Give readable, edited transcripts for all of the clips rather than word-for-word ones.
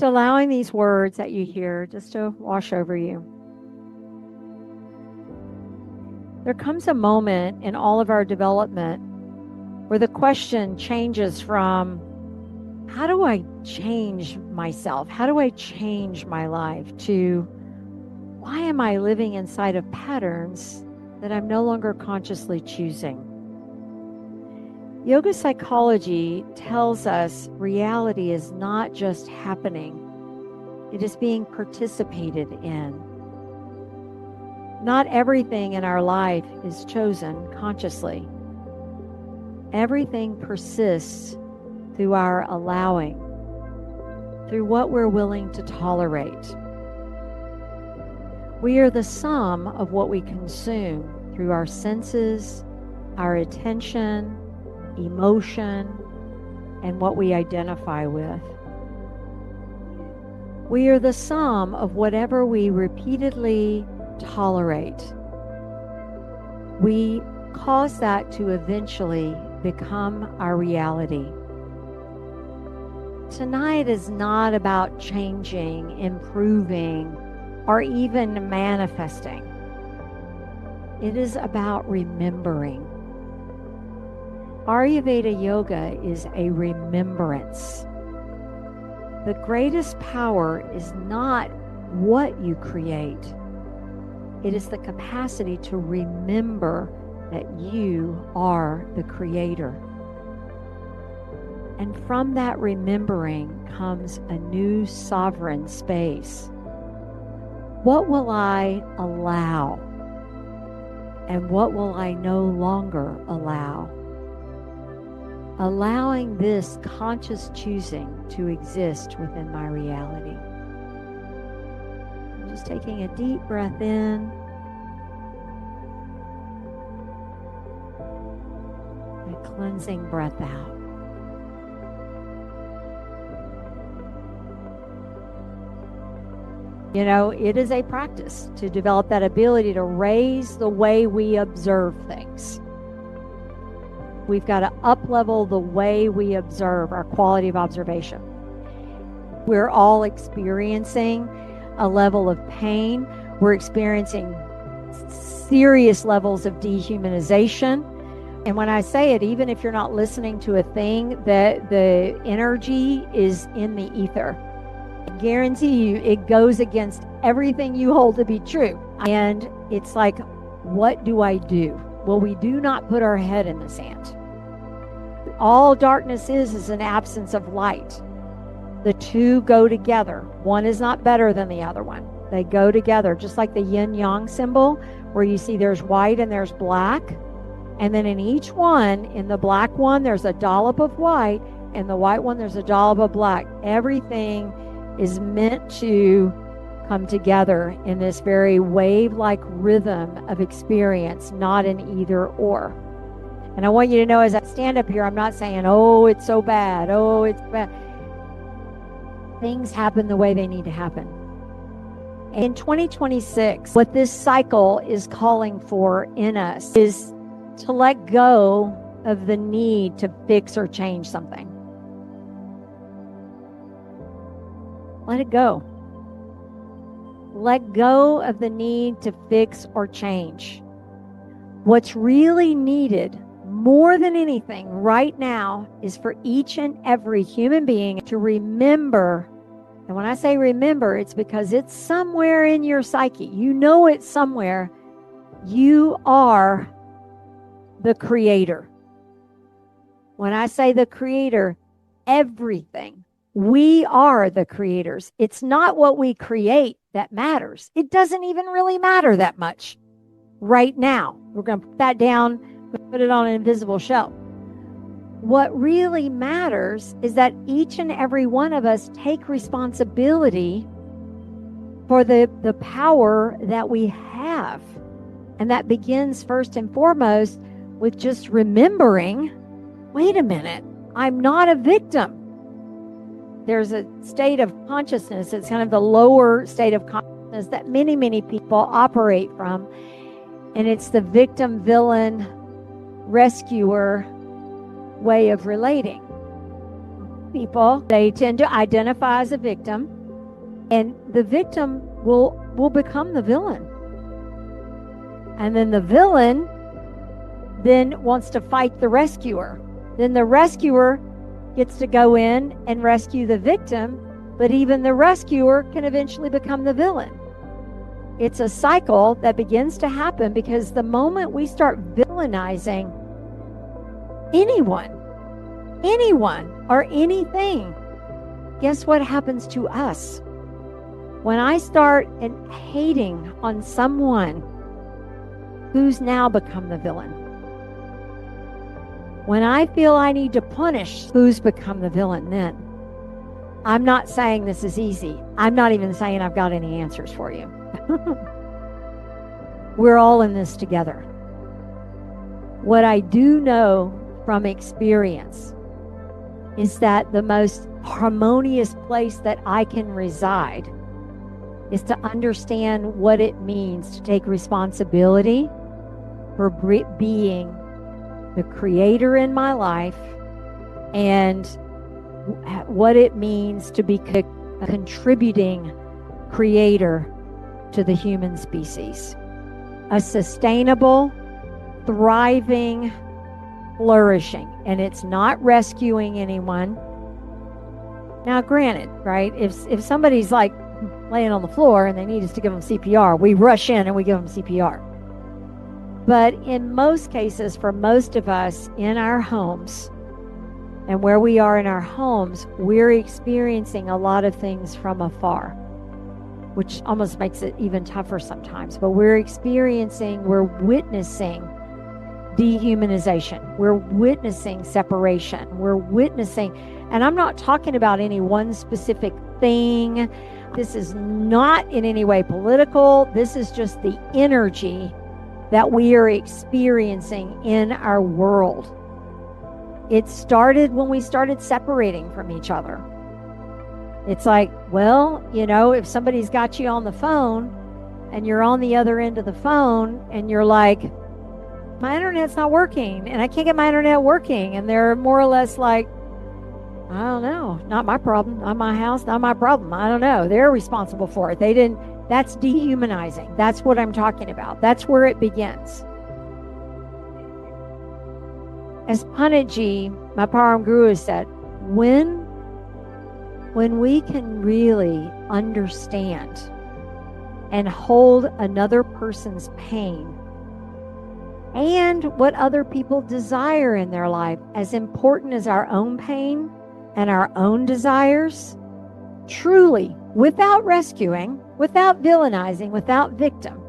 Just allowing these words that you hear just to wash over you. There comes a moment in all of our development where the question changes from, how do I change myself? How do I change my life? To, why am I living inside of patterns that I'm no longer consciously choosing? Yoga psychology tells us reality is not just happening, it is being participated in. Not everything in our life is chosen consciously. Everything persists through our allowing, through what we're willing to tolerate. We are the sum of what we consume through our senses, our attention, emotion, and what we identify with. We are the sum of whatever we repeatedly tolerate. We cause that to eventually become our reality. Tonight is not about changing, improving, or even manifesting. It is about remembering. Ayurveda yoga is a remembrance. The greatest power is not what you create. It is the capacity to remember that you are the creator. And from that remembering comes a new sovereign space. What will I allow? And what will I no longer allow? Allowing this conscious choosing to exist within my reality. I'm just taking a deep breath in. And a cleansing breath out. You know, it is a practice to develop that ability to raise the way we observe things. We've got to up-level the way we observe, our quality of observation. We're all experiencing a level of pain. We're experiencing serious levels of dehumanization. And when I say it, even if you're not listening to a thing, the energy is in the ether. I guarantee you it goes against everything you hold to be true. And it's like, what do I do? Well, we do not put our head in the sand. All darkness is an absence of light. The two go together. One is not better than the other one. They go together, just like the yin-yang symbol, where you see there's white and there's black. And then in each one, in the black one, there's a dollop of white. In the white one, there's a dollop of black. Everything is meant to come together in this very wave-like rhythm of experience, not an either or. And I want you to know, as I stand up here, I'm not saying, oh, it's so bad. Oh, it's bad. Things happen the way they need to happen. In 2026, what this cycle is calling for in us is to let go of the need to fix or change something. Let it go. Let go of the need to fix or change. What's really needed more than anything right now is for each and every human being to remember. And when I say remember, it's because it's somewhere in your psyche. You know it's somewhere. You are the creator. When I say the creator, everything. We are the creators. It's not what we create that matters. It doesn't even really matter that much right now. We're going to put that down, put it on an invisible shelf. What really matters is that each and every one of us take responsibility for the power that we have. And that begins first and foremost with just remembering, wait a minute, I'm not a victim. There's a state of consciousness. It's kind of the lower state of consciousness that many, many people operate from. And it's the victim, villain, rescuer way of relating. people, they tend to identify as a victim, and the victim will become the villain. And then the villain then wants to fight the rescuer. Then the rescuer gets to go in and rescue the victim, but even the rescuer can eventually become the villain. It's a cycle that begins to happen because the moment we start villainizing anyone or anything, guess what happens to us? When I start hating on someone, who's now become the villain? When I feel I need to punish, who's become the villain then? I'm not saying this is easy. I'm not even saying I've got any answers for you. We're all in this together. What I do know from experience is that the most harmonious place that I can reside is to understand what it means to take responsibility for being the creator in my life and what it means to be a contributing creator to the human species. A sustainable, thriving, flourishing. And it's not rescuing anyone. Now, granted, right, if somebody's like laying on the floor and they need us to give them CPR, we rush in and we give them CPR. But in most cases, for most of us in our homes, and where we are in our homes, we're experiencing a lot of things from afar, which almost makes it even tougher sometimes. But we're witnessing dehumanization. We're witnessing separation. We're witnessing, and I'm not talking about any one specific thing. This is not in any way political. This is just the energy that we are experiencing in our world. It started when we started separating from each other. It's like, well, if somebody's got you on the phone and you're on the other end of the phone and you're like, my internet's not working and I can't get my internet working. And they're more or less like, I don't know, not my problem, not my house, not my problem. I don't know. They're responsible for it. That's dehumanizing. That's what I'm talking about. That's where it begins. As Panaji, my Param Guru, has said, when we can really understand and hold another person's pain and what other people desire in their life as important as our own pain and our own desires, truly, without rescuing, without villainizing, without victim,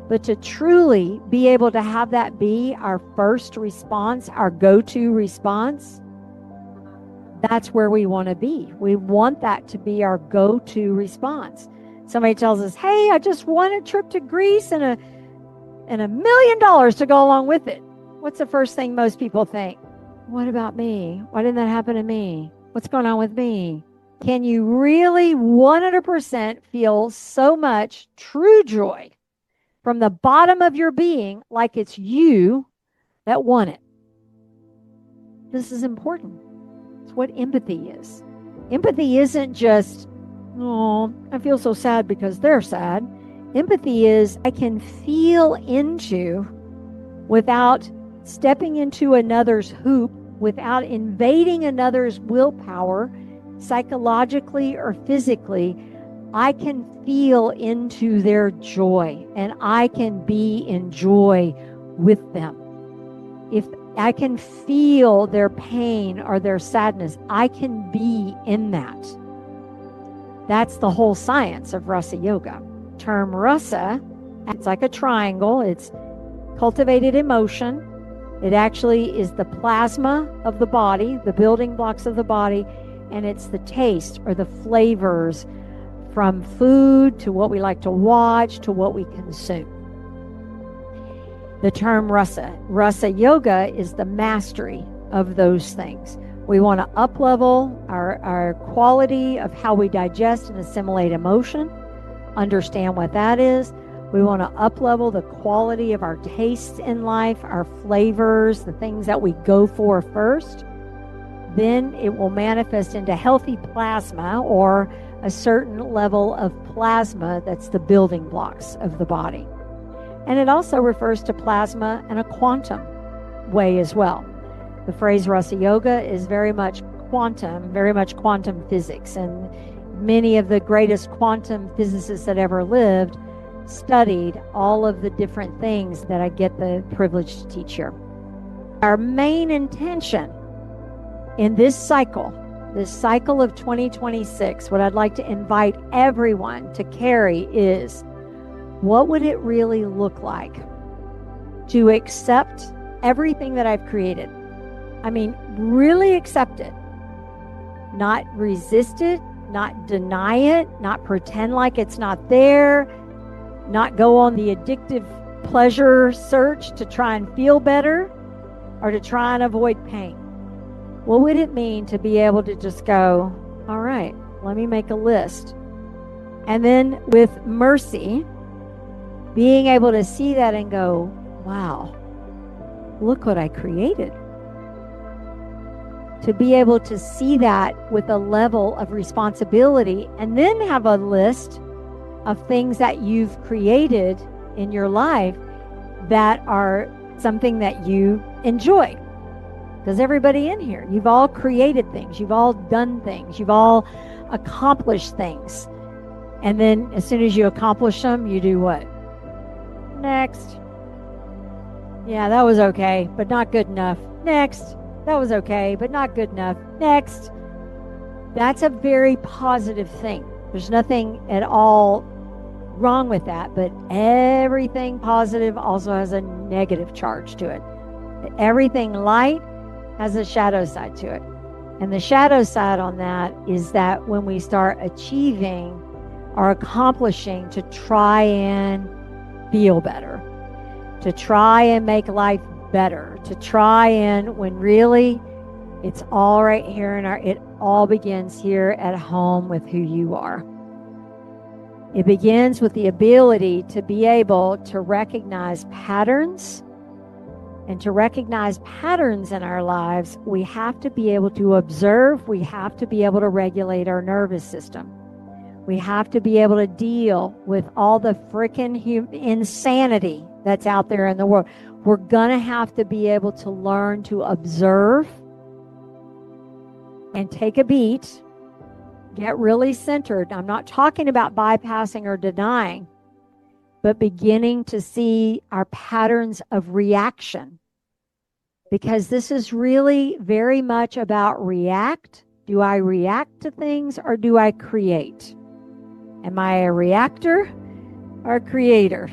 but to truly be able to have that be our first response, our go-to response, that's where we want to be. We want that to be our go-to response. Somebody tells us, hey, I just won a trip to Greece and $1 million to go along with it. What's the first thing most people think? What about me? Why didn't that happen to me? What's going on with me? Can you really 100% feel so much true joy from the bottom of your being like it's you that won it? This is important. It's what empathy is. Empathy isn't just, oh, I feel so sad because they're sad. Empathy is I can feel into, without stepping into another's hoop, without invading another's willpower, psychologically or physically, I can feel into their joy and I can be in joy with them. If I can feel their pain or their sadness, I can be in that. That's the whole science of Rasa Yoga. Term Rasa, it's like a triangle. It's cultivated emotion. It actually is the plasma of the body, the building blocks of the body, and it's the taste or the flavors from food to what we like to watch to what we consume. The term Rasa Yoga is the mastery of those things. We want to up-level our quality of how we digest and assimilate emotion, understand what that is. We want to up-level the quality of our tastes in life, our flavors, the things that we go for first. then it will manifest into healthy plasma, or a certain level of plasma that's the building blocks of the body. And it also refers to plasma in a quantum way as well. The phrase Rasa Yoga is very much quantum physics. And many of the greatest quantum physicists that ever lived studied all of the different things that I get the privilege to teach here. Our main intention in this cycle of 2026, what I'd like to invite everyone to carry is, what would it really look like to accept everything that I've created? I mean, really accept it. Not resist it, not deny it, not pretend like it's not there, not go on the addictive pleasure search to try and feel better or to try and avoid pain. What would it mean to be able to just go, all right, let me make a list. And then with mercy, being able to see that and go, wow, look what I created. To be able to see that with a level of responsibility, and then have a list of things that you've created in your life that are something that you enjoy. Because everybody in here, you've all created things, you've all done things, you've all accomplished things. And then as soon as you accomplish them, you do what? Next. Yeah, that was okay, but not good enough. Next. That was okay, but not good enough. Next. That's a very positive thing. There's nothing at all wrong with that, but everything positive also has a negative charge to it. Everything light has a shadow side to it. And the shadow side on that is that when we start achieving or accomplishing to try and feel better, to try and make life better, to try and, when really it's all right here in it all begins here at home with who you are. It begins with the ability to be able to recognize patterns. And to recognize patterns in our lives, we have to be able to observe. We have to be able to regulate our nervous system. We have to be able to deal with all the freaking insanity that's out there in the world. We're going to have to be able to learn to observe and take a beat, get really centered. I'm not talking about bypassing or denying, but beginning to see our patterns of reaction. Because this is really very much about react. Do I react to things or do I create? Am I a reactor or a creator?